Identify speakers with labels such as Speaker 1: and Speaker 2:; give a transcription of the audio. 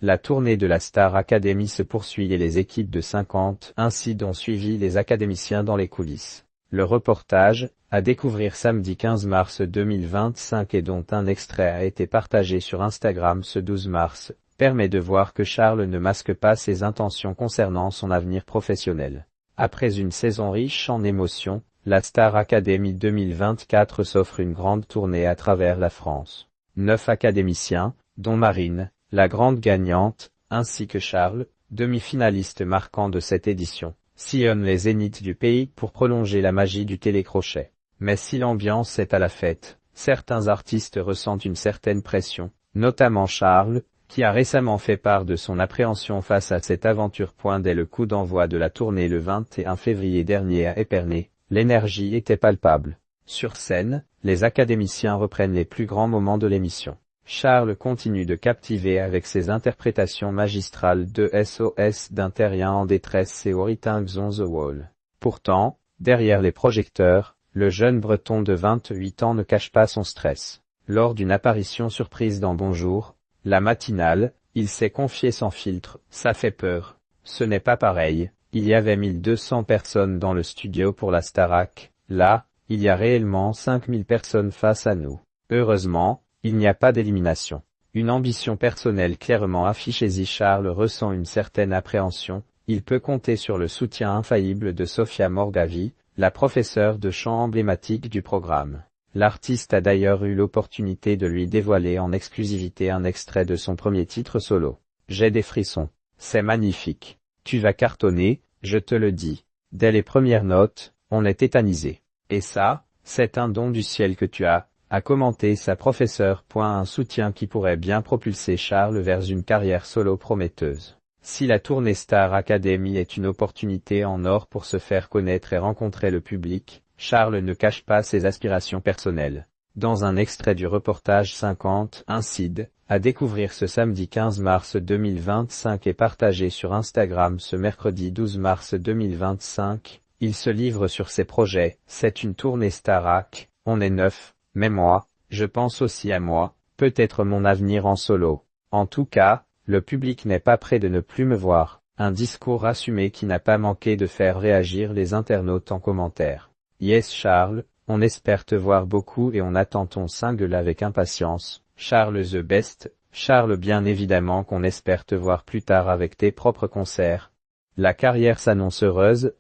Speaker 1: La tournée de la Star Academy se poursuit et les équipes de 50 Inside ont suivi les académiciens dans les coulisses. Le reportage, à découvrir samedi 15 mars 2025 et dont un extrait a été partagé sur Instagram ce 12 mars, permet de voir que Charles ne masque pas ses intentions concernant son avenir professionnel. Après une saison riche en émotions, la Star Academy 2024 s'offre une grande tournée à travers la France. 9 académiciens, dont Marine, la grande gagnante, ainsi que Charles, demi-finaliste marquant de cette édition, sillonnent les zéniths du pays pour prolonger la magie du télécrochet. Mais si l'ambiance est à la fête, certains artistes ressentent une certaine pression, notamment Charles, qui a récemment fait part de son appréhension face à cette aventure. Dès le coup d'envoi de la tournée le 21 février dernier à Épernay, l'énergie était palpable. Sur scène, les académiciens reprennent les plus grands moments de l'émission. Charles continue de captiver avec ses interprétations magistrales de SOS d'un terrien en détresse et Everything's on the Wall. Pourtant, derrière les projecteurs, le jeune Breton de 28 ans ne cache pas son stress. Lors d'une apparition surprise dans Bonjour, la matinale, il s'est confié sans filtre. Ça fait peur. Ce n'est pas pareil. Il y avait 1200 personnes dans le studio pour la Starac. Là, il y a réellement 5000 personnes face à nous. Heureusement, il n'y a pas d'élimination. Une ambition personnelle clairement affichée. Si Charles ressent une certaine appréhension, il peut compter sur le soutien infaillible de Sophia Morgavi, la professeure de chant emblématique du programme. L'artiste a d'ailleurs eu l'opportunité de lui dévoiler en exclusivité un extrait de son premier titre solo. J'ai des frissons. C'est magnifique. Tu vas cartonner, je te le dis. Dès les premières notes, on est tétanisé. Et ça, c'est un don du ciel que tu as, a commenté sa professeure. Un soutien qui pourrait bien propulser Charles vers une carrière solo prometteuse. Si la tournée Star Academy est une opportunité en or pour se faire connaître et rencontrer le public, Charles ne cache pas ses aspirations personnelles. Dans un extrait du reportage 50 Inside, à découvrir ce samedi 15 mars 2025 et partagé sur Instagram ce mercredi 12 mars 2025, il se livre sur ses projets. C'est une tournée Starac, on est 9, mais moi, je pense aussi à moi, peut-être mon avenir en solo. En tout cas, le public n'est pas prêt de ne plus me voir. Un discours assumé qui n'a pas manqué de faire réagir les internautes en commentaire. Yes Charles, on espère te voir beaucoup et on attend ton single avec impatience. Charles the best. Charles, bien évidemment qu'on espère te voir plus tard avec tes propres concerts. La carrière s'annonce heureuse,